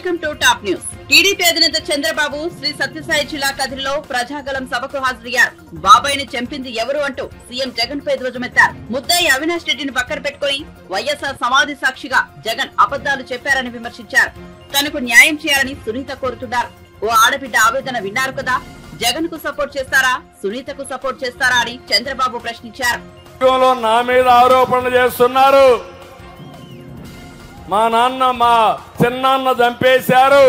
Welcome to top news. TDP అధినేత చంద్రబాబు శ్రీ సత్యసాయి జిల్లా కదిరిలో ప్రజాగలం సభకు హాజరయ్యారు. బాబాయిని చంపింది ఎవరు అంటూ సీఎం జగన్ పై ధ్వజమెత్తారు. ముద్దాయి అవినాష్ రెడ్డిని పక్కన పెట్టుకుని వైఎస్ఆర్ సమాధి సాక్షిగా జగన్ అబద్దాలు చెప్పారని విమర్శించారు. తనకు న్యాయం చేయాలని సునీత కోరుతున్నారు. ఓ ఆడబిడ్డ ఆవేదన విన్నారు కదా, జగన్ కు సపోర్ట్ చేస్తారా, సునీతకు సపోర్ట్ చేస్తారా అని చంద్రబాబు ప్రశ్నించారు. నా మీద ఆరోపణలు చేస్తున్నారు. మా నాన్న మా చిన్నాన్న చంపేశారు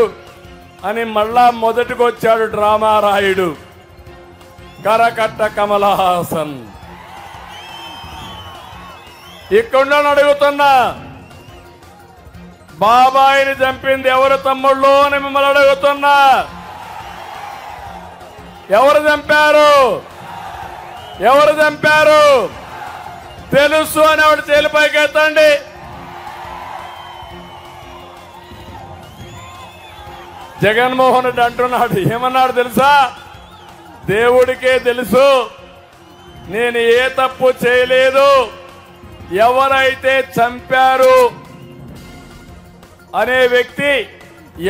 అని మళ్ళా మొదటికొచ్చాడు డ్రామా రాయుడు కరకట్ట కమల్ హాసన్. ఇక్కడ అడుగుతున్నా, బాబాయిని చంపింది ఎవరు తమ్ముళ్ళు అని మిమ్మల్ని అడుగుతున్నా. ఎవరు చంపారు? ఎవరు చంపారు తెలుసు అని ఆవిడ తేలిపైకి ఎత్తండి. జగన్మోహన్ రెడ్డి అంటున్నాడు, ఏమన్నాడు తెలుసా? దేవుడికే తెలుసు, నేను ఏ తప్పు చేయలేదు, ఎవరైతే చంపారు అనే వ్యక్తి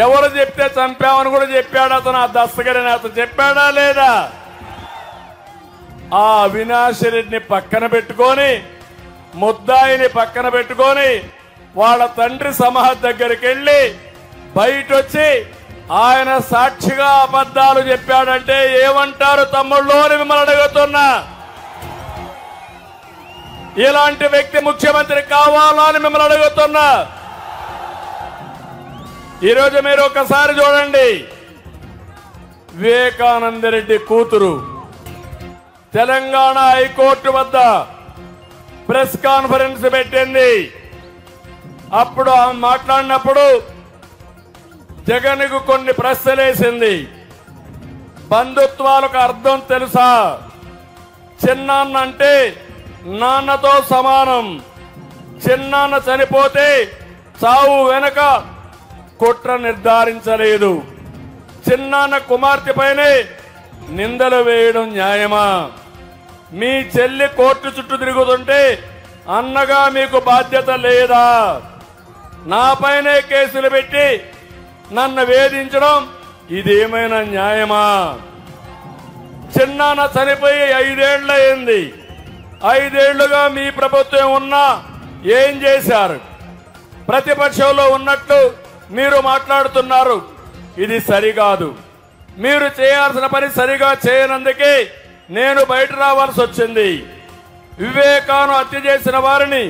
ఎవరు చెప్తే చంపామని కూడా చెప్పాడు. అతను ఆ దస్తగిరిని అతను చెప్పాడా లేదా? ఆ అవినాష్ రెడ్డిని పక్కన పెట్టుకొని, ముద్దాయిని పక్కన పెట్టుకొని, వాళ్ళ తండ్రి సమాధి దగ్గరికి వెళ్ళి బయటొచ్చి ఆయన సాక్షిగా అబద్ధాలు చెప్పాడంటే ఏమంటారు తమ్ముళ్ళు అని మిమ్మల్ని అడుగుతున్నా. ఇలాంటి వ్యక్తి ముఖ్యమంత్రి కావాలా అని మిమ్మల్ని అడుగుతున్నా. ఈరోజు మీరు ఒకసారి చూడండి, వివేకానంద రెడ్డి కూతురు తెలంగాణ హైకోర్టు వద్ద ప్రెస్ కాన్ఫరెన్స్ పెట్టింది. అప్పుడు ఆమె మాట్లాడినప్పుడు జగన్కు కొన్ని ప్రశ్నలేసింది. బంధుత్వాలకు అర్థం తెలుసా? చిన్నాన్న అంటే నాన్నతో సమానం. చిన్నాన్న చనిపోతే చావు వెనక కుట్ర నిర్ధారించలేదు. చిన్నాన్న కుమార్తె పైనే నిందలు వేయడం న్యాయమా? మీ చెల్లి కోర్టు చుట్టూ తిరుగుతుంటే అన్నగా మీకు బాధ్యత లేదా? నాపైనే కేసులు పెట్టి నన్ను వేధించడం ఇదేమైనా న్యాయమా? చిన్నాన్న చనిపోయి 5 ఏళ్లయింది. 5 ఏళ్లుగా మీ ప్రభుత్వం ఉన్నా ఏం చేశారు? ప్రతిపక్షంలో ఉన్నట్టు మీరు మాట్లాడుతున్నారు. ఇది సరికాదు. మీరు చేయాల్సిన పని సరిగా చేయనందుకే నేను బయట రావాల్సి వచ్చింది. వివేకాను హత్య చేసిన వారిని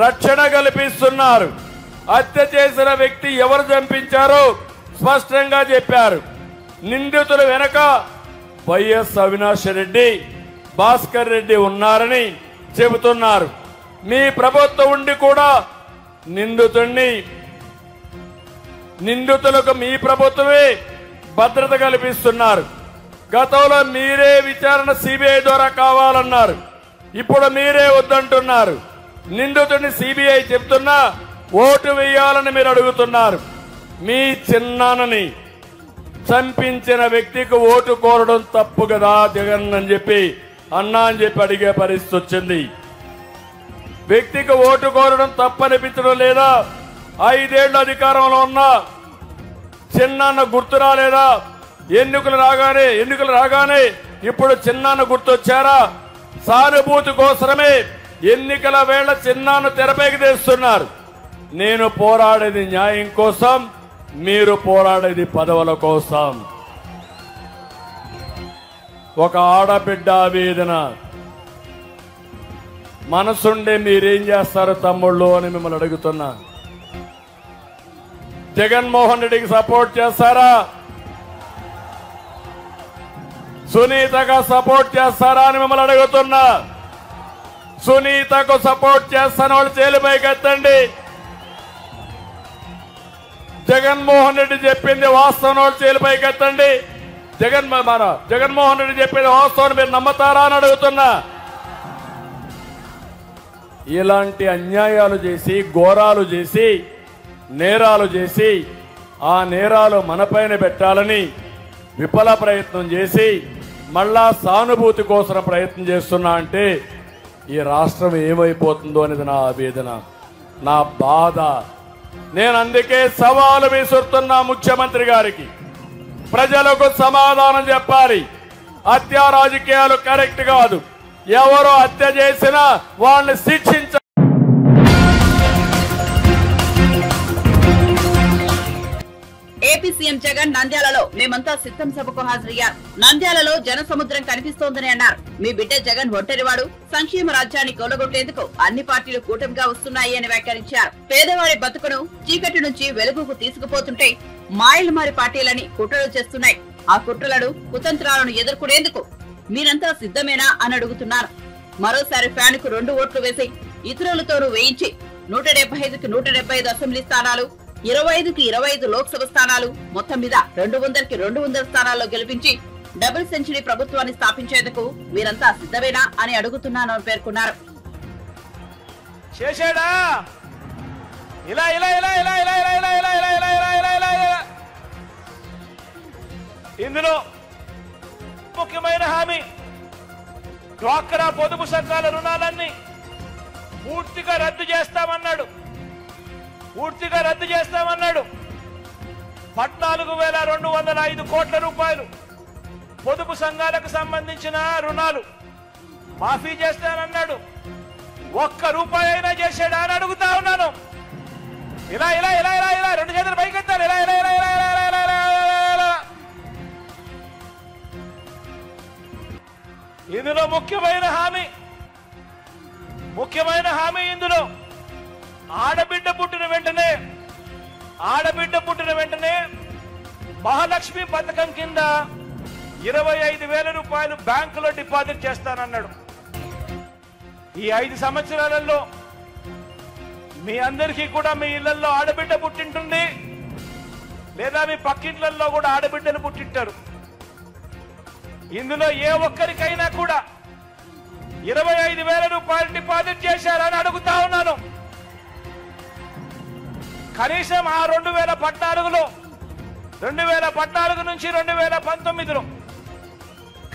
రక్షణ కల్పిస్తున్నారు. హత్య చేసిన వ్యక్తి ఎవరు చంపించారో స్పష్టంగా చెప్పారు. నిందితుల వెనక వైఎస్ అవినాష్ రెడ్డి, భాస్కర్ రెడ్డి ఉన్నారని చెబుతున్నారు. మీ ప్రభుత్వం ఉండి కూడా నిందితులకు మీ ప్రభుత్వమే భద్రత కల్పిస్తున్నారు. గతంలో మీరే విచారణ సిబిఐ ద్వారా కావాలన్నారు. ఇప్పుడు మీరే వద్దంటున్నారు. నిందితుడిని సిబిఐ చెప్తున్నా ఓటు వేయాలని మీరు అడుగుతున్నారు. మీ చిన్నాన్నని చంపించిన వ్యక్తికి ఓటు కోరడం తప్పు కదా జగన్ అని చెప్పి అన్నా అని చెప్పి అడిగే పరిస్థితి వచ్చింది. వ్యక్తికి ఓటు కోరడం తప్పనిపించడం లేదా? 5 ఏళ్లు అధికారంలో ఉన్నా చిన్నాన్న గుర్తు రాలేదా? ఎన్నికలు రాగానే ఇప్పుడు చిన్నాన్న గుర్తొచ్చారా? సానుభూతి కోసమే ఎన్నికల వేళ చిన్నాన్న తెరపైకి తెస్తున్నారు. నేను పోరాడేది న్యాయం కోసం, మీరు పోరాడేది పదవుల కోసం. ఒక ఆడబిడ్డ ఆవేదన మనసుండే మీరేం చేస్తారు తమ్ముళ్ళు అని మిమ్మల్ని అడుగుతున్నా. జగన్మోహన్ రెడ్డికి సపోర్ట్ చేస్తారా? సునీతకు సపోర్ట్ చేస్తారా అని మిమ్మల్ని అడుగుతున్నా. సునీతకు సపోర్ట్ చేస్తాను వాళ్ళు చేలిపైకి ఎత్తండి. జగన్మోహన్ రెడ్డి చెప్పింది వాస్తవం వాళ్ళు చేలిపైకి ఎత్తండి. జగన్మోహన్ రెడ్డి చెప్పింది వాస్తవం మీరు నమ్మతారా అని అడుగుతున్నా. ఇలాంటి అన్యాయాలు చేసి, ఘోరాలు చేసి, నేరాలు చేసి ఆ నేరాలు మనపైన పెట్టాలని విఫల ప్రయత్నం చేసి మళ్ళా సానుభూతి కోసం ప్రయత్నం చేస్తున్నా అంటే ఈ రాష్ట్రం ఏమైపోతుందో అనేది నా ఆవేదన, నా బాధ. నేను అందుకే సవాలు విసురుతున్నా ముఖ్యమంత్రి గారికి. ప్రజలకు సమాధానం చెప్పాలి. హత్య రాజకీయాలు కరెక్ట్ కాదు. ఎవరు హత్య చేసినా వాళ్ళని శిక్షించాలి. ఏపీ సీఎం జగన్ నంద్యాలలో మేమంతా సిద్ధం సభకు హాజరయ్యారు. నంద్యాలలో జనసముద్రం కనిపిస్తోందని అన్నారు. మీ బిడ్డ జగన్ ఒంటరివాడు, సంక్షేమ రాజ్యాన్ని కూలగొట్టేందుకు అన్ని పార్టీలు కూటమిగా వస్తున్నాయి అని వ్యాఖ్యానించారు. పేదవాడి బతుకును చీకటి నుంచి వెలుగుకు తీసుకుపోతుంటే మాయలు మారి పార్టీలని కుట్రలు చేస్తున్నాయి. ఆ కుట్రలను కుతంత్రాలను ఎదుర్కొనేందుకు మీరంతా సిద్ధమేనా అని అడుగుతున్నారు. మరోసారి ఫ్యాన్ కు 2 ఓట్లు వేసి ఇతరులతోనూ వేయించి 175కి 175 అసెంబ్లీ స్థానాలు, 25కి 25 లోక్సభ స్థానాలు, మొత్తం మీద 200కి 200 స్థానాల్లో గెలిపించి డబుల్ సెంచరీ ప్రభుత్వాన్ని స్థాపించేందుకు మీరంతా సిద్ధమేనా అని అడుగుతున్నాను అని పేర్కొన్నారు. చేశాడా ఇలా ఇలా ఇలా ఇలా ఇలా ఇలా ఇలా ఇలా ఇలా ఇలా ఇలా ఇలా ఇలా ఇలా ఇందులో ముఖ్యమైన హామీ డ్వాక్రా పొదుపు సంఘాల రుణాలన్నీ పూర్తిగా రద్దు చేస్తామన్నాడు. 14,205 కోట్ల రూపాయలు పొదుపు సంఘాలకు సంబంధించిన రుణాలు మాఫీ చేస్తానన్నాడు. 1 రూపాయి అయినా చేశాడా అని అడుగుతా ఉన్నాను. ఇలా ఇలా ఇలా ఇలా ఇలా 2 చేతులు పైకెత్తాలి. ఇలా ఇలా ఇలా ఇలా ఇలా ఇలా ఇలా ఇలా ఇందులో ముఖ్యమైన హామీ ఇందులో ఆడబిడ్డ పుట్టిన వెంటనే మహాలక్ష్మి పథకం కింద 25,000 రూపాయలు బ్యాంకులో డిపాజిట్ చేస్తానన్నాడు. ఈ 5 సంవత్సరాలలో మీ అందరికీ కూడా మీ ఇళ్లలో ఆడబిడ్డ పుట్టింటుంది, లేదా మీ పక్కింట్లలో కూడా ఆడబిడ్డలు పుట్టింటారు. ఇందులో ఏ ఒక్కరికైనా కూడా 25,000 రూపాయలు డిపాజిట్ చేశారని అడుగుతా ఉన్నాను. కనీసం ఆ 2014 నుంచి 2019లో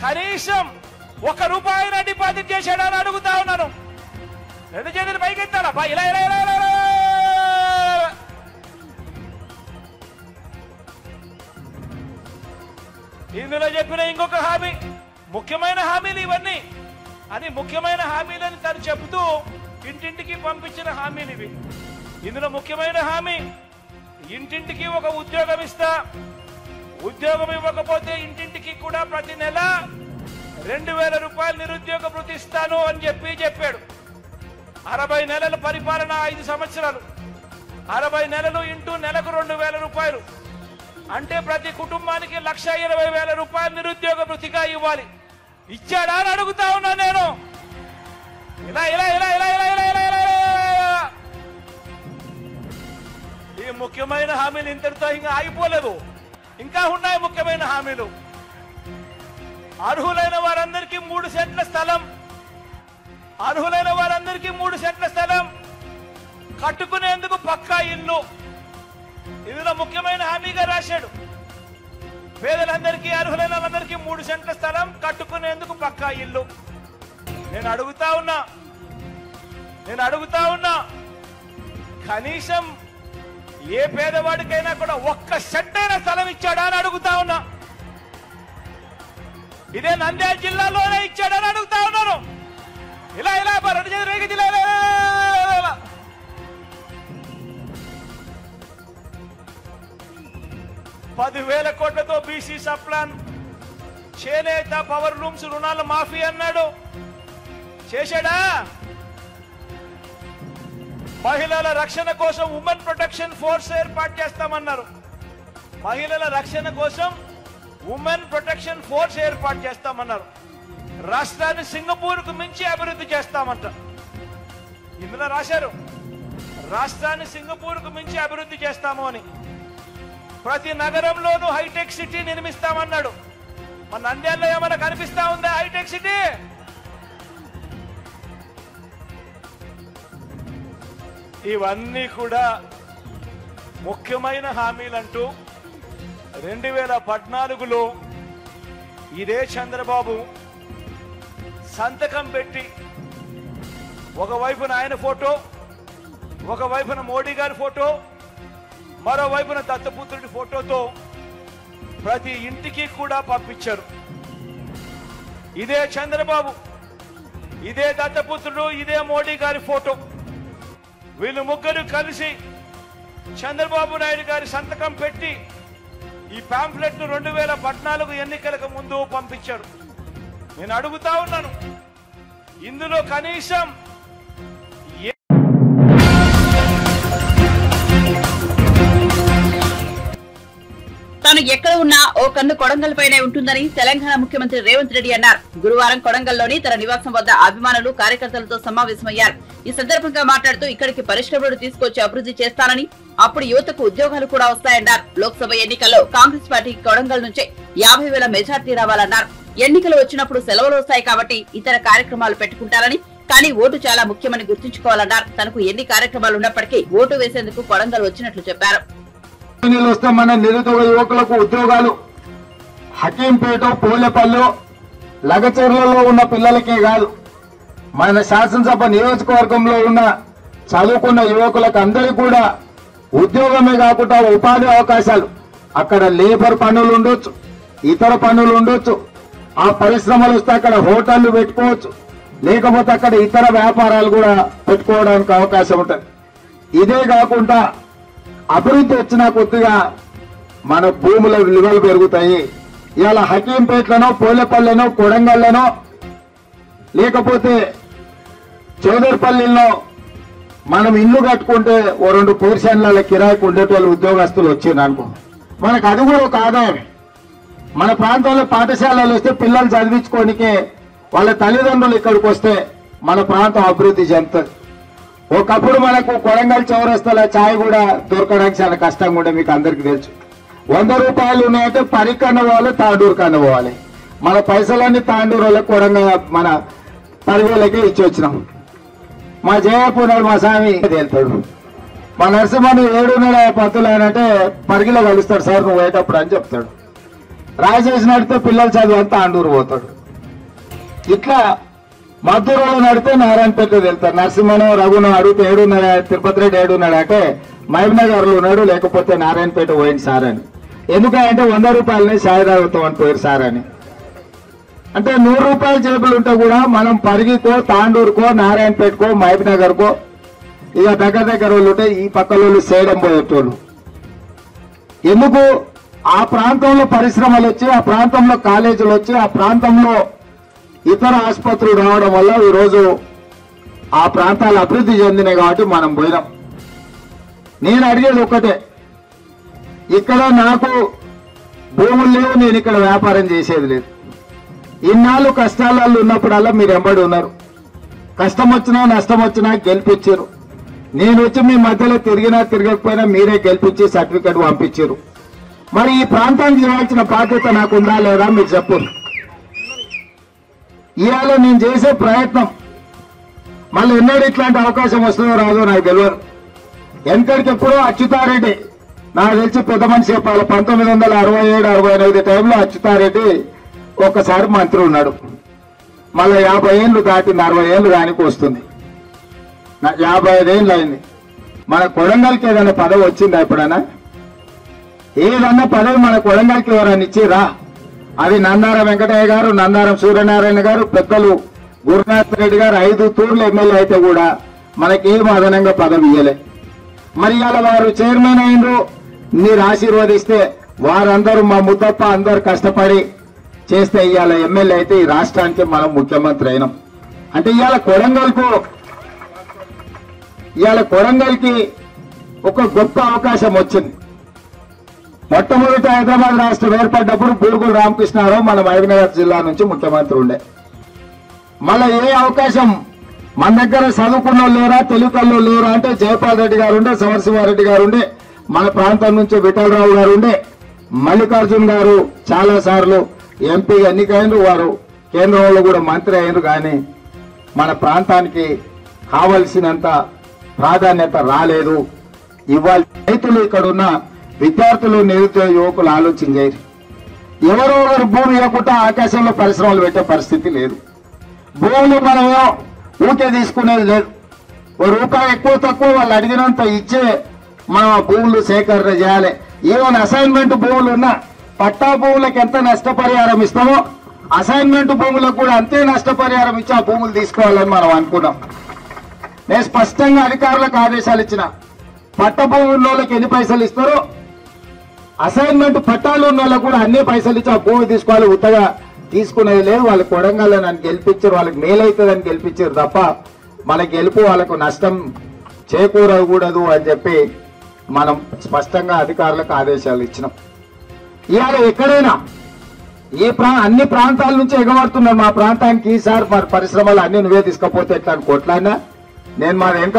కనీసం 1 రూపాయినా డిపాజిట్ చేశాడని అడుగుతా ఉన్నాను. 2 చేతులు పైకెత్తాలా? ఇలా ఇలా ఇలా ఇలా ఇలా. ఇందులో చెప్పిన ఇంకొక హామీ, ముఖ్యమైన హామీలు ఇవన్నీ అని ముఖ్యమైన హామీలని తను చెబుతూ ఇంటింటికి పంపించిన హామీలు ఇవి. ఇందులో ముఖ్యమైన హామీ, ఇంటింటికి ఒక ఉద్యోగం ఇస్తా, ఉద్యోగం ఇవ్వకపోతే ఇంటింటికి కూడా ప్రతి నెల 2,000 రూపాయలు నిరుద్యోగ భృతి ఇస్తాను అని చెప్పాడు. 60 నెలల పరిపాలన, 5 సంవత్సరాలు, 60 నెలలు ఇంటూ నెలకు 2,000 రూపాయలు అంటే ప్రతి కుటుంబానికి 1,20,000 రూపాయలు నిరుద్యోగ భృతిగా ఇవ్వాలి. ఇచ్చాడా అని అడుగుతా ఉన్నా నేను. ఇలా ఇలా ఇలా ఇలా ఇలా ఇలా ఇలా ఇలా. ఈ ముఖ్యమైన హామీలు ఇంతటితో ఇంకా ఆగిపోలేదు, ఇంకా ఉన్నాయి ముఖ్యమైన హామీలు. అర్హులైన వారందరికీ 3 సెంట్ల స్థలం, కట్టుకునేందుకు పక్కా ఇల్లు. ఇందులో ముఖ్యమైన హామీగా రాశాడు. పేదలందరికీ, అర్హులైన వాళ్ళందరికీ 3 సెంట్ల స్థలం, కట్టుకునేందుకు పక్కా ఇల్లు. నేను అడుగుతా ఉన్నా కనీసం ఏ పేదవాడికైనా కూడా 1 సెంట్ అయినా స్థలం ఇచ్చాడా అని అడుగుతా ఉన్నా. ఇదే నంద్యాల జిల్లాలోనే ఇచ్చాడని అడుగుతా ఉన్నాను. ఇలా ఇలా 2 చేతులు రేగి ఇలా 10,000 కోట్లతో బీసీ సప్లాన్, చేనేత, పవర్ లూమ్స్ రుణాల మాఫీ అన్నాడు. చేశాడా? మహిళల రక్షణ కోసం ఉమెన్ ప్రొటెక్షన్ ఫోర్స్ ఏర్పాటు చేస్తామన్నారు. మహిళల రక్షణ కోసం ఉమెన్ ప్రొటెక్షన్ ఫోర్స్ ఏర్పాటు చేస్తామన్నారు. రాష్ట్రాన్ని సింగపూర్కు మించి అభివృద్ధి చేస్తామంట. ఇందులో రాశారు రాష్ట్రాన్ని సింగపూర్కు మించి అభివృద్ధి చేస్తాము అని. ప్రతి నగరంలోనూ హైటెక్ సిటీ నిర్మిస్తామన్నాడు. మన నంద్యాలలో ఏమైనా కనిపిస్తా ఉందా హైటెక్ సిటీ? ఇవన్నీ కూడా ముఖ్యమైన హామీలంటూ 2014లో ఇదే చంద్రబాబు సంతకం పెట్టి ఒకవైపున ఆయన ఫోటో, ఒకవైపున మోడీ గారి ఫోటో, మరోవైపున దత్తపుత్రుడి ఫోటోతో ప్రతి ఇంటికి కూడా పంపించారు. ఇదే చంద్రబాబు, ఇదే దత్తపుత్రుడు, ఇదే మోడీ గారి ఫోటో. వీళ్ళు ముగ్గురు కలిసి చంద్రబాబు నాయుడు గారి సంతకం పెట్టి ఈ పాంఫ్లెట్ ను 2014 ఎన్నికలకు ముందు పంపించారు. నేను అడుగుతా ఉన్నాను, ఇందులో కనీసం తాను ఎక్కడ ఉన్నా ఓ కన్ను కొడంగల్ పైనే ఉంటుందని తెలంగాణ ముఖ్యమంత్రి రేవంత్ రెడ్డి అన్నారు. గురువారం కొడంగల్లోని తన నివాసం వద్ద అభిమానులు కార్యకర్తలతో సమావేశమయ్యారు. ఈ సందర్భంగా మాట్లాడుతూ ఇక్కడికి పరిశ్రమలు తీసుకొచ్చి అభివృద్ధి చేస్తానని, అప్పుడు యువతకు ఉద్యోగాలు కూడా వస్తాయన్నారు. లోక్సభ ఎన్నికల్లో కాంగ్రెస్ పార్టీకి కొడంగల్ నుంచే 50,000 మెజార్టీ రావాలన్నారు. ఎన్నికలు వచ్చినప్పుడు సెలవులు వస్తాయి కాబట్టి ఇతర కార్యక్రమాలు పెట్టుకుంటారని, కానీ ఓటు చాలా ముఖ్యమని గుర్తుంచుకోవాలన్నారు. తనకు ఎన్ని కార్యక్రమాలు ఉన్నప్పటికీ ఓటు వేసేందుకు కొడంగల్ వచ్చినట్లు చెప్పారు. వస్తే మన నిరుద్యోగ యువకులకు ఉద్యోగాలు హకీంపేట, పోలేపల్లి, లగచర్లలో ఉన్న పిల్లలకే కాదు, మన శాసనసభ నియోజకవర్గంలో ఉన్న చదువుకున్న యువకులకు అందరికీ కూడా ఉద్యోగమే కాకుండా ఉపాధి అవకాశాలు, అక్కడ లేబర్ పనులు ఉండొచ్చు, ఇతర పనులు ఉండొచ్చు. ఆ పరిశ్రమలు వస్తే అక్కడ హోటళ్లు పెట్టుకోవచ్చు, లేకపోతే అక్కడ ఇతర వ్యాపారాలు కూడా పెట్టుకోవడానికి అవకాశం ఉంటుంది. ఇదే కాకుండా అభివృద్ధి వచ్చిన కొద్దిగా మన భూముల విలువలు పెరుగుతాయి. ఇవాళ హకీంపేటలోనో, పోలేపల్లినో, కొడంగల్లోనో, లేకపోతే చౌదరిపల్లిలో మనం ఇల్లు కట్టుకుంటే ఓ 2 పోర్షన్ల కిరాయికి ఉండేటోళ్ళు ఉద్యోగస్తులు వచ్చింది అనుకో, మనకు అది కూడా ఒక ఆదాయం. మన ప్రాంతంలో పాఠశాలలు వస్తే పిల్లలు చదివించుకోనికే వాళ్ళ తల్లిదండ్రులు ఇక్కడికి వస్తే మన ప్రాంతం అభివృద్ధి చెందుతుంది. ఒకప్పుడు మనకు కొడంగల్ చౌరస్తాల ఛాయ్ కూడా దొరకడానికి చాలా కష్టంగా ఉండే, మీకు అందరికి తెలుసు. 100 రూపాయలు ఉన్నాయంటే పరికన్న పోవాలి, తాండూరు కన్న పోవాలి. మన పైసలన్నీ తాండూరు వాళ్ళకి కొడంగల్ మన 10,000కే ఇచ్చి వచ్చినాం. మా జయపూర్ణాడు మా స్వామి తేలుతాడు, మా నరసింహని 7:30 పంతులు అంటే పరిగిలో కలుస్తాడు, సార్ నువ్వు పోయేటప్పుడు అని చెప్తాడు. రాజేసి నడితే పిల్లలు చదువు అంతా తాండూరు పోతాడు. ఇట్లా మద్దూరులో నడితే నారాయణపేట వెళ్తారు. నరసింహను, రఘును అడిగితే 7:30, తిరుపతి రెడ్డి 7:30 అంటే మహబూబ్నగర్ లో ఉన్నాడు, లేకపోతే నారాయణపేట పోయింది సార్ అని. ఎందుకంటే 100 రూపాయలని సాయి తాగుతాం అని పోయారు సార్ అని. అంటే 100 రూపాయల జేబులు ఉంటే కూడా మనం పరిగికో, తాండూరుకో, నారాయణపేటకో, మహబూబ్నగర్కో ఇక దగ్గర వాళ్ళు ఉంటే ఈ పక్కల వాళ్ళు చేయడం పోయేటోళ్ళు. ఎందుకు? ఆ ప్రాంతంలో పరిశ్రమలు వచ్చి, ఆ ప్రాంతంలో కాలేజీలు వచ్చి, ఆ ప్రాంతంలో ఇతర ఆసుపత్రులు రావడం వల్ల ఈరోజు ఆ ప్రాంతాలు అభివృద్ధి చెందినాయి కాబట్టి మనం పోయినాం. నేను అడిగేది ఒక్కటే, ఇక్కడ నాకు భూములు లేవు, నేను ఇక్కడ వ్యాపారం చేసేది లేదు. ఇన్నాళ్ళు కష్టాలలో ఉన్నప్పుడల్లా మీరు ఎంబడి ఉన్నారు, కష్టం వచ్చినా నష్టం వచ్చినా గెలిపించారు. నేను వచ్చి మీ మధ్యలో తిరిగినా తిరగకపోయినా మీరే గెలిపించి సర్టిఫికెట్ పంపించారు. మరి ఈ ప్రాంతానికి ఇవ్వాల్సిన బాధ్యత నాకుందా లేదా మీరు చెప్పు. ఇవాళ నేను చేసే ప్రయత్నం మళ్ళీ ఎన్నడూ ఇట్లాంటి అవకాశం వస్తుందో రాదో నాకు తెలియదు. వెనకడికి ఎప్పుడో అచ్యుతారెడ్డి నాకు తెలిసి పెద్ద మనిషి చెప్పాలి, 1967-68 టైంలో అచ్యుతారెడ్డి ఒక్కసారి మంత్రి ఉన్నాడు. మళ్ళీ 50 ఏళ్ళు దాటింది, 60 ఏళ్ళు దానికి వస్తుంది, 55 ఏళ్ళు అయింది. మన కొడంగల్కి ఏదైనా పదవి వచ్చిందా ఎప్పుడైనా? ఏదన్నా పదవి మన కొడంగల్కి ఎవరైనా ఇచ్చిరా? అది నందారం వెంకటయ్య గారు, నందారం సూర్యనారాయణ గారు, పెద్దలు గురునాథ్ రెడ్డి గారు 5 తూర్లు ఎమ్మెల్యే అయితే కూడా మనకేం అదనంగా పదవి ఇయ్యలే. మరి ఇవాళ వారు చైర్మన్ అయినరు, మీరు ఆశీర్వదిస్తే వారందరూ మా ముద్దప్ప అందరు కష్టపడి చేస్తే ఇవాళ ఎమ్మెల్యే అయితే ఈ రాష్ట్రానికి మనం ముఖ్యమంత్రి అయినాం. అంటే ఇవాళ కొడంగల్కి ఒక గొప్ప అవకాశం వచ్చింది. మొట్టమొదటి హైదరాబాద్ రాష్ట్రం ఏర్పడ్డప్పుడు బూరుగుల రామకృష్ణారావు మన మహబూబ్నగర్ జిల్లా నుంచి ముఖ్యమంత్రి ఉండే. మళ్ళీ ఏ అవకాశం మన దగ్గర చదువుకున్న లేరా, తెలుగులో లేరా అంటే జయపాల్ రెడ్డి గారు ఉండే, సమరశివారెడ్డి గారు ఉండే, మన ప్రాంతం నుంచి విఠలరావు గారు ఉండే, మల్లికార్జున్ గారు చాలా సార్లు ఎంపీ ఎన్నికైనరు, వారు కేంద్రంలో కూడా మంత్రి అయినరు. కానీ మన ప్రాంతానికి కావలసినంత ప్రాధాన్యత రాలేదు. ఇవాళ రైతులు, ఇక్కడున్న విద్యార్థులు, నిరుద్యోగ యువకులు ఆలోచన చేయరు. ఎవరో ఒకరు భూమి ఇవ్వకుండా ఆకాశంలో పరిశ్రమలు పెట్టే పరిస్థితి లేదు. భూములు మనమేమో ఊకే తీసుకునేది లేదు. ఓ రూపాయి ఎక్కువ తక్కువ వాళ్ళు అడిగినంత ఇచ్చే మనం ఆ భూములు సేకరణ చేయాలి. ఈవెన్ అసైన్మెంట్ భూములు ఉన్నా పట్టా భూములకు ఎంత నష్టపరిహారం ఇస్తామో అసైన్మెంట్ భూములకు కూడా అంతే నష్టపరిహారం ఇచ్చి ఆ భూములు తీసుకోవాలని మనం అనుకున్నాం. నేను స్పష్టంగా అధికారులకు ఆదేశాలు ఇచ్చిన, పట్ట భూములు ఉన్న వాళ్ళకి ఎన్ని పైసలు ఇస్తారో అసైన్మెంట్ పట్టాలు ఉన్న వాళ్ళకు కూడా అన్ని పైసలు ఇచ్చి ఆ భూమి తీసుకోవాలి. ఉత్తగా తీసుకునేది లేదు. వాళ్ళు కొడంగల్లో నన్ను గెలిపించారు, వాళ్ళకి మేలైతుందని గెలిపించారు తప్ప మన గెలుపు వాళ్ళకు నష్టం చేకూరకూడదు అని చెప్పి మనం స్పష్టంగా అధికారులకు ఆదేశాలు ఇచ్చినాం. ఇవాళ ఎక్కడైనా అన్ని ప్రాంతాల నుంచి ఎగబడుతున్నారు మా ప్రాంతానికి. ఈసారి మరి పరిశ్రమలు అన్ని నువ్వే తీసుకపోతే ఎట్లా అని కొట్లాడినా నేను మా వెంక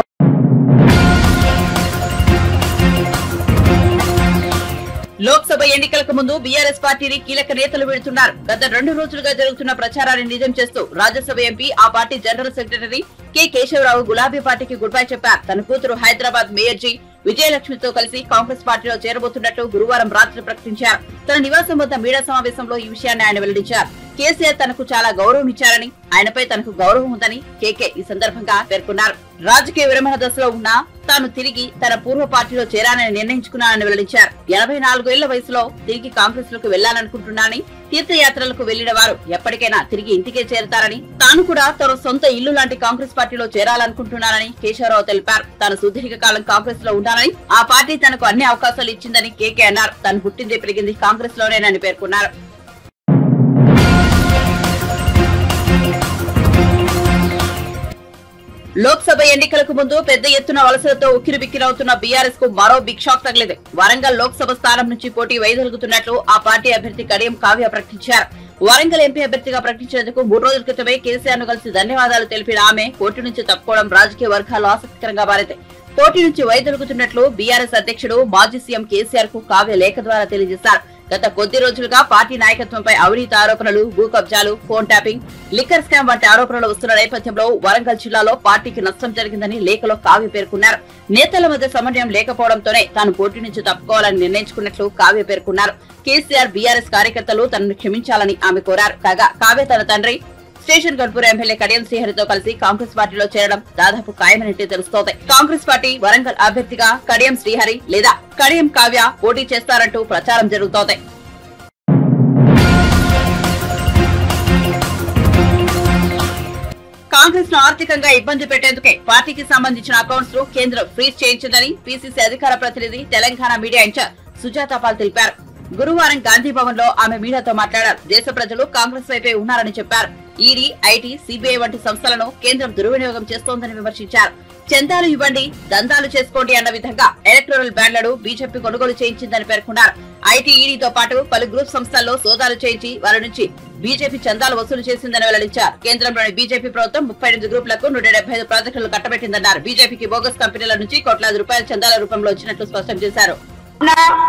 లోక్సభ ఎన్నికలకు ముందు బీఆర్ఎస్ పార్టీని కీలక నేతలు వెళ్తున్నారు. గత 2 రోజులుగా జరుగుతున్న ప్రచారాన్ని నిజం చేస్తూ రాజ్యసభ ఎంపీ ఆ party general secretary K Keshava Rao గులాబీ పార్టీకి గుడ్ బై చెప్పారు. తన కూతురు హైదరాబాద్ మేయర్ జి విజయలక్ష్మితో కలిసి కాంగ్రెస్ పార్టీలో చేరబోతున్నట్టు గురువారం రాత్రి ప్రకటించారు. తన నివాసం వద్ద మీడియా సమావేశంలో ఈ విషయాన్ని ఆయన వెల్లడించారు. కేసీఆర్ తనకు చాలా గౌరవం ఇచ్చారని, ఆయనపై తనకు గౌరవం ఉందని కేకే ఈ సందర్భంగా పేర్కొన్నారు. రాజకీయ విరమణ దశలో ఉన్నా తాను తిరిగి తన పూర్వ పార్టీలో చేరానని నిర్ణయించుకున్నానని వెల్లడించారు. 84 ఏళ్ల వయసులో తిరిగి కాంగ్రెస్ లోకి వెళ్లాలనుకుంటున్నానని, తీర్థయాత్రలకు వెళ్లిన వారు ఎప్పటికైనా తిరిగి ఇంటికే చేరతారని, తాను కూడా తన సొంత ఇల్లు లాంటి కాంగ్రెస్ పార్టీలో చేరాలనుకుంటున్నానని కేశవరావు తెలిపారు. తాను సుదీర్ఘకాలం కాంగ్రెస్ లో ఉంటానని, ఆ పార్టీ తనకు అన్ని అవకాశాలు ఇచ్చిందని కేకే అన్నారు. తాను పుట్టింది పెరిగింది కాంగ్రెస్ లోనేనని పేర్కొన్నారు. లోక్సభ ఎన్నికలకు ముందు పెద్ద ఎత్తున వలసలతో ఉక్కిరిబిక్కిరవుతున్న బీఆర్ఎస్ కు మరో బిగ్ షాక్ తగిలింది. వరంగల్ లోక్సభ స్థానం నుంచి పోటీ వైదొలుగుతున్నట్లు ఆ పార్టీ అభ్యర్థి కడియం కావ్య ప్రకటించారు. వరంగల్ ఎంపీ అభ్యర్థిగా ప్రకటించేందుకు 3 రోజుల క్రితమే కేసీఆర్ ను కలిసి ధన్యవాదాలు తెలిపిన ఆమె పోటీ నుంచి తప్పుకోవడం రాజకీయ వర్గాల్లో ఆసక్తికరంగా మారింది. పోటీ నుంచి వైదొలుగుతున్నట్లు బీఆర్ఎస్ అధ్యక్షుడు మాజీ సీఎం కేసీఆర్ కు కావ్య లేఖ ద్వారా తెలియజేశారు. గత కొద్ది రోజులుగా పార్టీ నాయకత్వంపై అవినీతి ఆరోపణలు, భూ కబ్జాలు, ఫోన్ ట్యాపింగ్, లిక్కర్ స్కామ్ వంటి ఆరోపణలు వస్తున్న నేపథ్యంలో వరంగల్ జిల్లాలో పార్టీకి నష్టం జరిగిందని లేఖలో కావ్య పేర్కొన్నారు. నేతల మధ్య సమన్వయం లేకపోవడంతోనే తాను పోటీ నుంచి తప్పుకోవాలని నిర్ణయించుకున్నట్లు కావ్య పేర్కొన్నారు. కేసీఆర్, బీఆర్ఎస్ కార్యకర్తలు తనను క్షమించాలని ఆమె కోరారు. కాగా కావ్య తన తండ్రి స్టేషన్ గన్పూర్ ఎమ్మెల్యే కడియం శ్రీహరితో కలిసి కాంగ్రెస్ పార్టీలో చేరడం దాదాపు ఖాయమన్నట్టు తెలుస్తోంది. కాంగ్రెస్ పార్టీ వరంగల్ అభ్యర్థిగా కడియం శ్రీహరి లేదా కడియం కావ్య పోటీ చేస్తారంటూ ప్రచారం జరుగుతోంది. కాంగ్రెస్ ను ఆర్థికంగా ఇబ్బంది పెట్టేందుకే పార్టీకి సంబంధించిన అకౌంట్స్ ను కేంద్రం ఫ్రీజ్ చేయించిందని పీసీసీ అధికార ప్రతినిధి తెలంగాణ మీడియా ఇన్ఛార్జ్ సుజాత పాల్ తెలిపారు. గురువారం గాంధీ భవన్ లో ఆమె మీడియాతో మాట్లాడారు. దేశ ప్రజలు కాంగ్రెస్ వైపే ఉన్నారని చెప్పారు. ఈడీ, ఐటీ, సిబిఐ వంటి సంస్థలను కేంద్రం దుర్వినియోగం చేస్తోందని విమర్శించారు. చందాలు ఇవ్వండి, దందాలు చేసుకోండి అన్న విధంగా ఎలక్టోరల్ బ్యాండ్లను బీజేపీ కొనుగోలు చేయించిందని పేర్కొన్నారు. ఐటీ, ఈడీతో పాటు పలు గ్రూప్ సంస్థల్లో సోదాలు చేయించి వారి నుంచి బీజేపీ చందాలు వసూలు చేసిందని వెల్లడించారు. కేంద్రంలోని బీజేపీ ప్రభుత్వం 38 గ్రూపులకు 175 ప్రాజెక్టులు కట్టబెట్టిందన్నారు. బీజేపీకి బోగస్ కంపెనీల నుంచి కోట్లాది రూపాయల చందాల రూపంలో వచ్చినట్లు స్పష్టం చేశారు.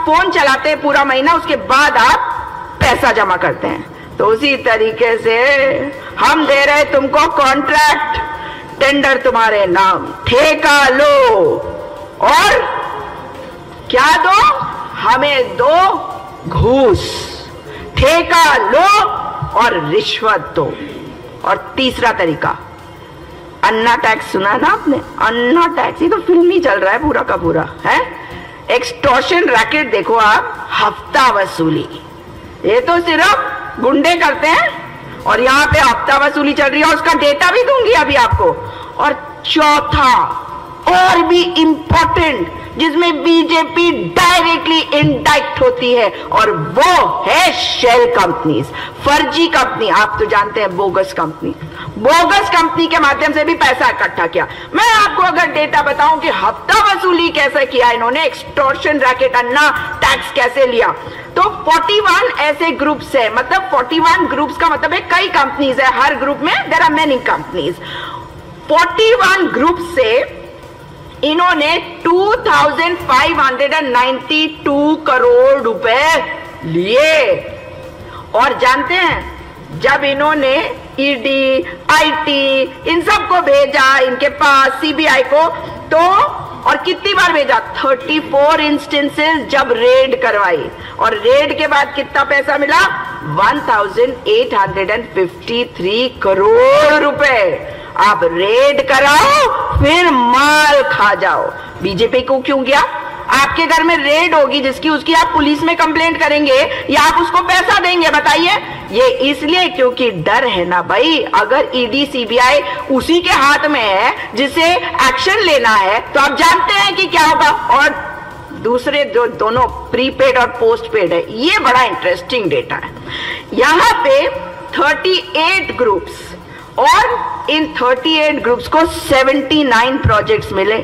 फोन चलाते पूरा महीना, उसके बाद आप पैसा जमा करते हैं. तो उसी तरीके से हम दे रहे तुमको कॉन्ट्रैक्ट, टेंडर तुम्हारे नाम, ठेका लो और क्या दो, हमें दो घूस, ठेका लो और रिश्वत दो. और तीसरा तरीका अन्ना टैक्स, सुना ना आपने? अन्ना टैक्स, ये तो फिल्म ही चल रहा है पूरा का पूरा है. एक्सटॉर्शन रैकेट देखो आप, हफ्ता वसूली, ये तो सिर्फ गुंडे करते हैं और यहाँ पे हफ्ता वसूली चल रही है. उसका डेटा भी दूंगी अभी आपको. और चौथा और भी इंपॉर्टेंट, जिसमें बीजेपी डायरेक्टली इंडाइक्ट होती है, और वो है शेल कंपनीज, फर्जी कंपनी. आप तो जानते हैं बोगस कंपनी, बोगस कंपनी के माध्यम से भी पैसा इकट्ठा किया. मैं आपको अगर डेटा बताऊं कि हफ्ता वसूली कैसे किया इन्होंने, एक्सटॉर्शन रैकेट, अन्ना टैक्स कैसे लिया, तो 41 ऐसे ग्रुप्स है. मतलब 41 ग्रुप्स का मतलब है कई कंपनीज है, हर ग्रुप में there are many companies. 41 group से इन्होंने 2592 करोड़ रुपए लिए. और जानते हैं जब इन्होंने ईडी, आईटी इन सबको भेजा इनके पास, सीबीआई को, तो और कितनी बार भेजा, 34 इंस्टेंसेस जब रेड करवाई, और रेड के बाद कितना पैसा मिला, 1853 करोड़ रुपए. आप रेड कराओ फिर माल खा जाओ. बीजेपी को क्यों गया? आपके घर में रेड होगी जिसकी उसकी आप पुलिस में कंप्लेंट करेंगे या आप उसको पैसा देंगे? बताइए। ये इसलिए क्योंकि डर है ना भाई, अगर ईडी सीबीआई उसी के हाथ में है जिसे एक्शन लेना है तो आप जानते हैं कि क्या होगा। और दूसरे जो दोनों प्रीपेड और पोस्ट पेड है, ये बड़ा इंटरेस्टिंग डेटा है। यहां पे 38 ग्रुप्स और इन 38 ग्रुप्स को 79 प्रोजेक्ट्स मिले।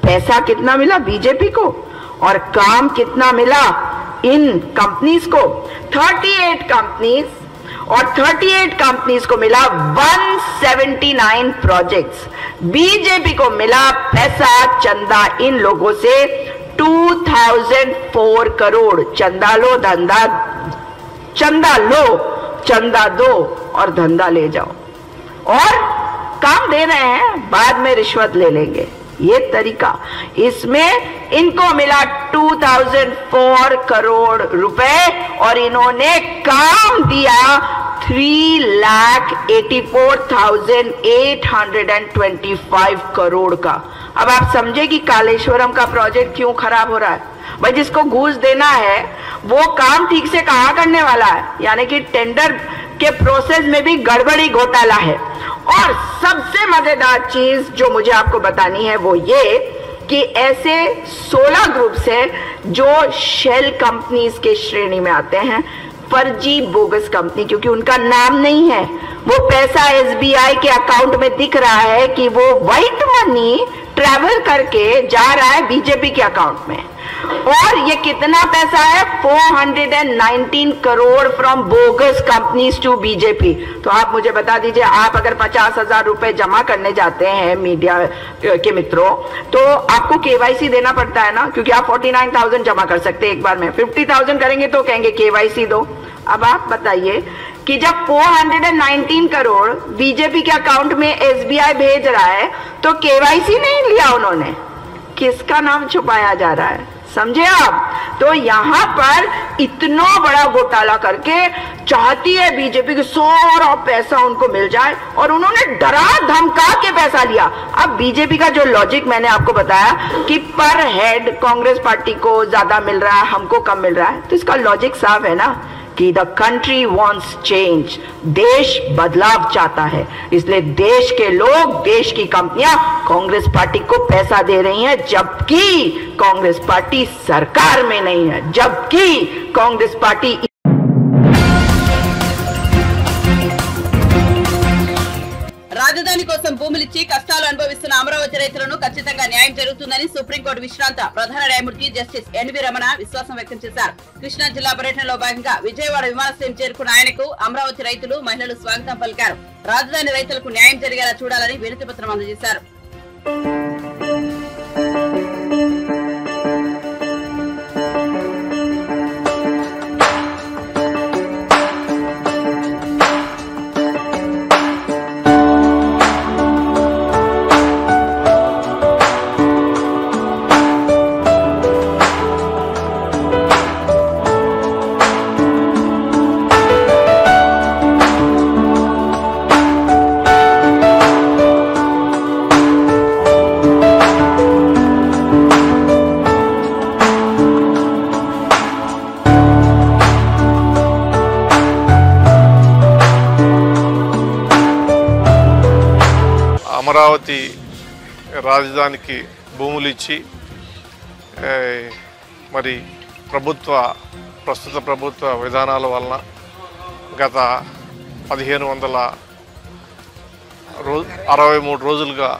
पैसा कितना मिला बीजेपी को और काम कितना मिला इन कंपनीज को? 38 कंपनीज और 38 कंपनीज को मिला 179 प्रोजेक्ट्स। बीजेपी को मिला पैसा चंदा इन लोगों से 2004 करोड़। चंदा लो, धंधा, चंदा लो, चंदा दो और धंधा ले जाओ, और काम दे रहे हैं, बाद में रिश्वत ले लेंगे। ये तरीका, इसमेमें इनको मिला 2004 करोड़ रुपए और इन्होंने काम दिया 3,84,825 करोड़ का। अब आप समझे कि कालेश्वरम का प्रोजेक्ट क्यों खराब हो रहा है? भाई जिसको घूस देना है वो काम ठीक से कहाँ करने वाला है? यानी कि टेंडर के प्रोसेस में भी गड़बड़ी घोटाला है। और सबसे मजेदार चीज जो मुझे आपको बतानी है वो ये कि ऐसे 16 ग्रुप्स हैं जो शेल कंपनीज के श्रेणी में आते हैं, फर्जी बोगस कंपनी, क्योंकि उनका नाम नहीं है। वो पैसा एसबीआई के अकाउंट में दिख रहा है कि वो व्हाइट मनी ट्रैवल करके जा रहा है बीजेपी के अकाउंट में। और ये कितना पैसा है? 419 crore from bogus companies to BJP. तो आप मुझे बता दीजिए, आप अगर 50,000 रुपए जमा करने जाते हैं मीडिया के मित्रों, तो आपको केवाईसी देना पड़ता है ना, क्योंकि आप 49,000 जमा कर सकते हैं एक बार में। 50,000 करेंगे तो कहेंगे केवाईसी दो। अब आप बताइए कि जब 419 करोड़ बीजेपी के अकाउंट में एसबीआई भेज रहा है तो केवाईसी नहीं लिया उन्होंने, किसका नाम छुपाया जा रहा है? समझे आप? तो यहां पर इतना बड़ा घोटाला करके चाहती है बीजेपी कि सारा पैसा उनको मिल जाए, और उन्होंने डरा धमका के पैसा लिया। अब बीजेपी का जो लॉजिक मैंने आपको बताया कि पर हेड कांग्रेस पार्टी को ज्यादा मिल रहा है, हमको कम मिल रहा है, तो इसका लॉजिक साफ है ना कि द कंट्री वांट्स चेंज, देश बदलाव चाहता है। इसलिए देश के लोग, देश की कंपनियां कांग्रेस पार्टी को पैसा दे रही हैं, जबकि कांग्रेस पार्टी सरकार में नहीं है, जबकि कांग्रेस पार्टी రాజధాని కోసం భూములిచ్చి కష్టాలు అనుభవిస్తున్న అమరావతి రైతులను ఖచ్చితంగా న్యాయం జరుగుతుందని సుప్రీంకోర్టు విశ్రాంత ప్రధాన న్యాయమూర్తి జస్టిస్ ఎన్వి రమణ విశ్వాసం వ్యక్తం చేశారు. కృష్ణా జిల్లా పర్యటనలో భాగంగా విజయవాడ విమానాశ్రయం చేరుకున్న ఆయనకు అమరావతి రైతులు, మహిళలు స్వాగతం పలికారు. రాజధాని రైతులకు న్యాయం జరిగేలా చూడాలని వినతి పత్రం అందజేశారు. అమరావతి రాజధానికి భూములు ఇచ్చి మరి ప్రస్తుత ప్రభుత్వ విధానాల వలన గత 1563 రోజులుగా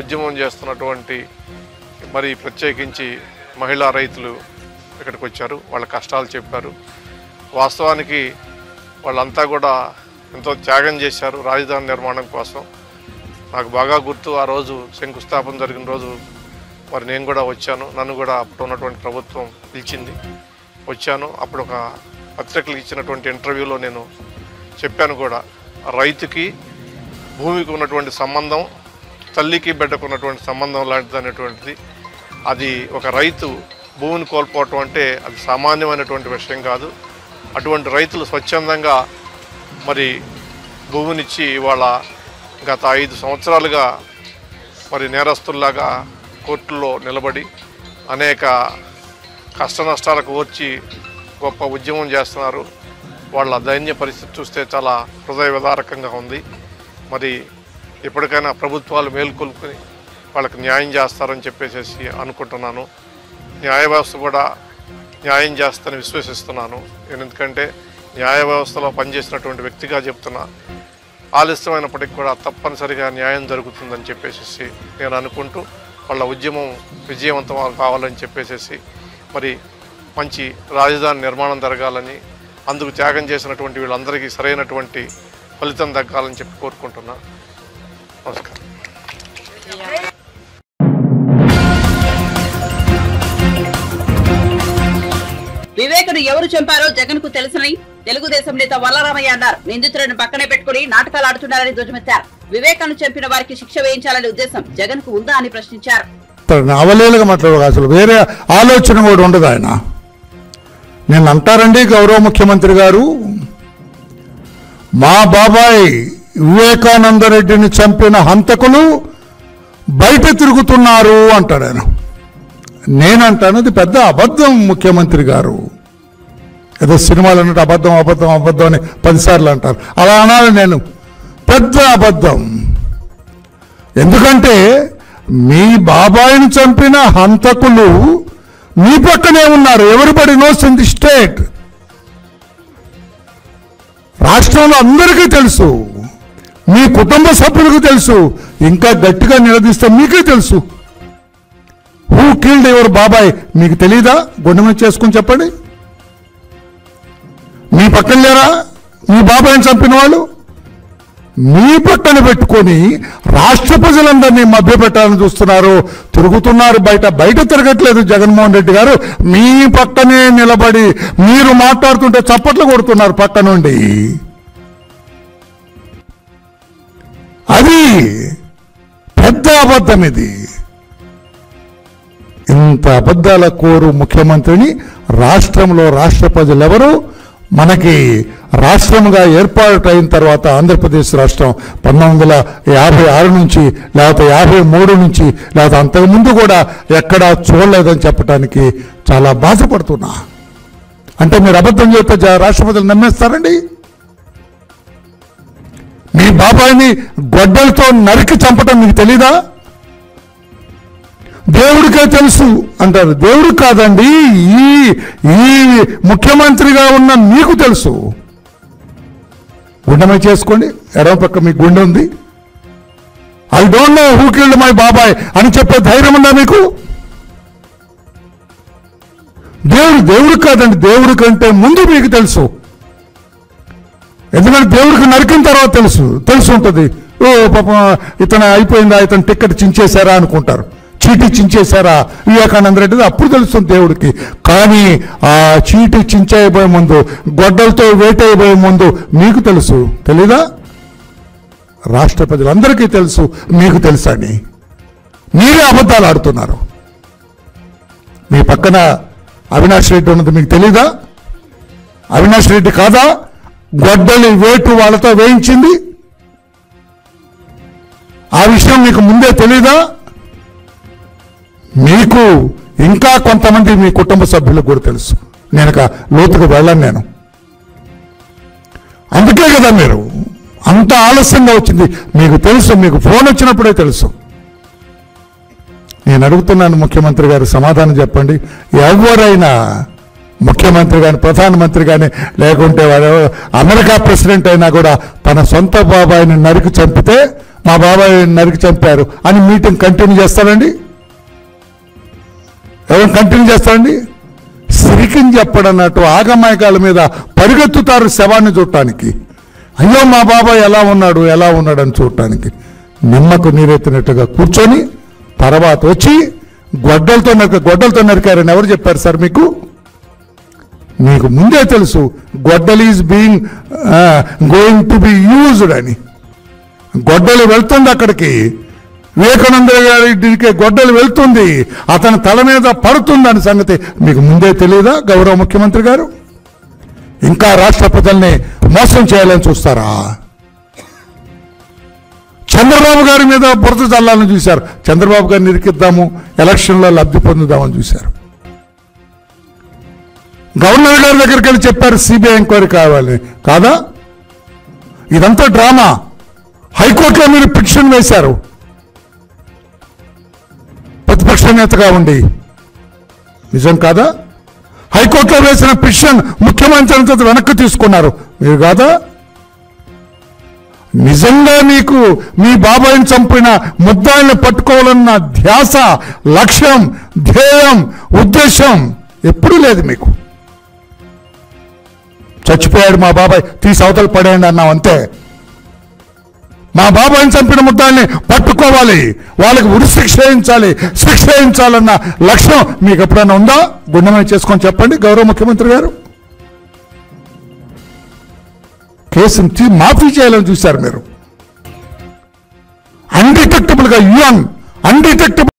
ఉద్యమం చేస్తున్నటువంటి మరి ప్రత్యేకించి మహిళా రైతులు ఇక్కడికి వచ్చారు. వాళ్ళ కష్టాలు చెప్పారు. వాస్తవానికి వాళ్ళంతా కూడా ఎంతో త్యాగం చేశారు రాజధాని నిర్మాణం కోసం. నాకు బాగా గుర్తు, ఆ రోజు శంకుస్థాపన జరిగిన రోజు మరి నేను కూడా వచ్చాను. నన్ను కూడా అప్పుడు ఉన్నటువంటి ప్రభుత్వం పిలిచింది, వచ్చాను. అప్పుడు ఒక పత్రికలకు ఇచ్చినటువంటి ఇంటర్వ్యూలో నేను చెప్పాను కూడా, రైతుకి భూమికి ఉన్నటువంటి సంబంధం తల్లికి బిడ్డకు ఉన్నటువంటి సంబంధం లాంటిది అనేటువంటిది. అది ఒక రైతు భూమిని కోల్పోవటం అంటే అది సామాన్యమైనటువంటి విషయం కాదు. అటువంటి రైతులు స్వచ్ఛందంగా మరి భూమినిచ్చి ఇవాళ గత 5 సంవత్సరాలుగా మరి నేరస్తుల్లాగా కోర్టుల్లో నిలబడి అనేక కష్ట నష్టాలకు వచ్చి గొప్ప ఉద్యమం చేస్తున్నారు. వాళ్ళ దైన్య పరిస్థితి చూస్తే చాలా హృదయ విదారకంగా ఉంది. మరి ఎప్పటికైనా ప్రభుత్వాలు మేల్కొల్పుని వాళ్ళకి న్యాయం చేస్తారని చెప్పేసి అనుకుంటున్నాను. న్యాయ వ్యవస్థ కూడా న్యాయం చేస్తారని విశ్వసిస్తున్నాను. ఎందుకంటే న్యాయ వ్యవస్థలో పనిచేసినటువంటి వ్యక్తిగా చెప్తున్నా, ఆలస్యమైనప్పటికీ కూడా తప్పనిసరిగా న్యాయం జరుగుతుందని చెప్పేసి నేను అనుకుంటూ వాళ్ళ ఉద్యమం విజయవంతం కావాలని చెప్పేసి మరి మంచి రాజధాని నిర్మాణం జరగాలని, అందుకు త్యాగం చేసినటువంటి వీళ్ళందరికీ సరైనటువంటి ఫలితం దక్కాలని చెప్పి కోరుకుంటున్నా. నమస్కారం. వివేకను ఎవరు చంపారో జగన్ కు తెలుసని తెలుగుదేశం నేత వల్లరామయ్య అన్నారు. నిందితులను పక్కనే పెట్టుకుని నాటకాలు ఆడుతున్నారని ధ్వజమెత్తారు. వివేకను చంపిన వారికి శిక్ష వేయించాలనే ఉద్దేశం జగన్ కు ఉందా అని ప్రశ్నించారు. అవలేలుగా మాట్లాడు, అసలు వేరే ఆలోచన కూడా ఉండదు. ఆయన నేను అంటారండి, గౌరవ ముఖ్యమంత్రి గారు, మా బాబాయ్ వివేకానందరెడ్డిని చంపిన హంతకులు బయట తిరుగుతున్నారు అంటాడు ఆయన. నేనంటాను అది పెద్ద అబద్ధం ముఖ్యమంత్రి గారు. ఏదో సినిమాలు అన్నట్టు అబద్ధం అబద్ధం అబద్ధం అని 10 సార్లు అంటారు. అలా అనాలి నేను, పెద్ద అబద్ధం. ఎందుకంటే మీ బాబాయిని చంపిన హంతకులు మీ పక్కనే ఉన్నారు. Everybody nose in the state. రాష్ట్రంలో అందరికీ తెలుసు, మీ కుటుంబ సభ్యులకు తెలుసు, ఇంకా గట్టిగా నిలదీస్తే మీకే తెలుసు. హూ కిల్డ్ యువర్ బాబాయ్ మీకు తెలీదా? గుండె మీద చేసుకుని చెప్పండి. మీ పక్కన లేరా మీ బాబాయిని చంపిన వాళ్ళు? మీ పక్కన పెట్టుకొని రాష్ట్ర ప్రజలందరినీ మభ్యపెట్టాలని చూస్తున్నారు, తిరుగుతున్నారు. బయట తిరగట్లేదు జగన్మోహన్ రెడ్డి గారు. మీ పక్కనే నిలబడి మీరు మాట్లాడుతుంటే చప్పట్లు కొడుతున్నారు పక్క నుండి. అది పెద్ద అబద్ధం. ఇది ఇంత అబద్ధాల కోరు ముఖ్యమంత్రిని రాష్ట్రంలో రాష్ట్ర ప్రజలెవరు మనకి రాష్ట్రంగా ఏర్పాటైన తర్వాత ఆంధ్రప్రదేశ్ రాష్ట్రం 1956 నుంచి లేకపోతే 53 నుంచి లేకపోతే అంతకుముందు కూడా ఎక్కడా చూడలేదని చెప్పడానికి చాలా బాధపడుతున్నా. అంటే మీరు అబద్ధం చెప్తే రాష్ట్ర ప్రజలు నమ్మేస్తారండి? మీ బాబాయిని గొడ్డలతో నరికి చంపటం మీకు తెలీదా? దేవుడికే తెలుసు అంటారు. దేవుడు కాదండి, ఈ ముఖ్యమంత్రిగా ఉన్న మీకు తెలుసు. గుండెమై చేసుకోండి, ఎడమ పక్క మీకు గుండె ఉంది. I don't know who killed my బాబాయ్ అని చెప్పే ధైర్యం ఉందా మీకు? దేవుడు కాదండి, దేవుడి కంటే ముందు మీకు తెలుసు. ఎందుకంటే దేవుడికి నరికిన తర్వాత తెలిసి ఉంటుంది. ఓ పాపం ఇతను అయిపోయిందా, ఇతను టికెట్ చించేశారా అనుకుంటారు, చీటీ చించేశారా వివేకానంద రెడ్డి, అప్పుడు తెలుస్తుంది దేవుడికి. కానీ ఆ చీటీ చించేయబోయే ముందు, గొడ్డలతో వేటైపోయే ముందు మీకు తెలుసు. తెలీదా? రాష్ట్ర ప్రజలందరికీ తెలుసు, మీకు తెలుసని మీరే అబద్ధాలు ఆడుతున్నారు. మీ పక్కన అవినాష్ రెడ్డి ఉన్నది మీకు తెలీదా? అవినాష్ రెడ్డి కాదా గొడ్డలి వేటు వాళ్ళతో వేయించింది? ఆ విషయం మీకు ముందే తెలీదా? మీకు ఇంకా కొంతమంది మీ కుటుంబ సభ్యులకు కూడా తెలుసు. నేను లోతుకు వెళ్ళను నేను. అందుకే కదా మీరు అంత ఆలస్యంగా వచ్చింది. మీకు తెలుసు, మీకు ఫోన్ వచ్చినప్పుడే తెలుసు. నేను అడుగుతున్నాను ముఖ్యమంత్రి గారు, సమాధానం చెప్పండి. ఎవరైనా ముఖ్యమంత్రి కానీ ప్రధానమంత్రి కానీ లేకుంటే వాడు అమెరికా ప్రెసిడెంట్ అయినా కూడా తన సొంత బాబాయిని నరికి చంపితే మా బాబాయ్ నరికి చంపారు అని మీటింగ్ కంటిన్యూ చేస్తారండి? ఎవరు కంటిన్యూ చేస్తారండి? సిరికిని చెప్పడన్నట్టు ఆగమాయకాల మీద పరిగెత్తుతారు శవాన్ని చూడటానికి. అయ్యో మా బాబాయ్ ఎలా ఉన్నాడు అని చూడటానికి. నిమ్మకు నీరెత్తినట్టుగా కూర్చొని తర్వాత వచ్చి గొడ్డలతో నరికారని ఎవరు చెప్పారు సార్ మీకు? మీకు ముందే తెలుసు గొడ్డల్ is being going to be used అని. గొడ్డలి వెళ్తుంది అక్కడికి, వివేకానంద గారికి గొడ్డలి వెళ్తుంది, అతని తల మీద పడుతుంది అనే సంగతి మీకు ముందే తెలియదా గౌరవ ముఖ్యమంత్రి గారు? ఇంకా రాష్ట్ర ప్రజల్ని మోసం చేయాలని చూస్తారా? చంద్రబాబు గారి మీద బురద చల్లాలని చూశారు. చంద్రబాబు గారిని ఇరికిద్దాము, ఎలక్షన్లో లబ్ధి పొందుదామని చూశారు. గవర్నర్ గారి దగ్గరికి వెళ్ళి చెప్పారు సిబిఐ ఎంక్వైరీ కావాలి. కాదా? ఇదంతా డ్రామా. హైకోర్టులో మీరు పిటిషన్ వేశారు ప్రతిపక్ష నేతగా ఉండి. నిజం కాదా? హైకోర్టులో వేసిన పిటిషన్ ముఖ్యమంత్రి వెనక్కి తీసుకున్నారు. మీరు కాదా? నిజంగా మీకు మీ బాబాయిని చంపిన ముద్దాయిని పట్టుకోవాలన్న ధ్యాస, లక్ష్యం, ధ్యేయం, ఉద్దేశం ఎప్పుడూ లేదు మీకు. చచ్చిపోయాడు మా బాబాయ్, తీసి అవతల పడేయండి అన్నాం అంతే. మా బాబాయిని చంపిన ముద్దాయిని పట్టుకోవాలి, వాళ్ళకి ఉరి శిక్ష వేయించాలన్న లక్ష్యం మీకు ఎప్పుడైనా ఉందా? గుండెమై చేసుకొని చెప్పండి గౌరవ ముఖ్యమంత్రి గారు. కేసుని మాఫీ చేయాలని చూశారు మీరు. అన్డిటెక్టబుల్గా అన్డిటెక్టబుల్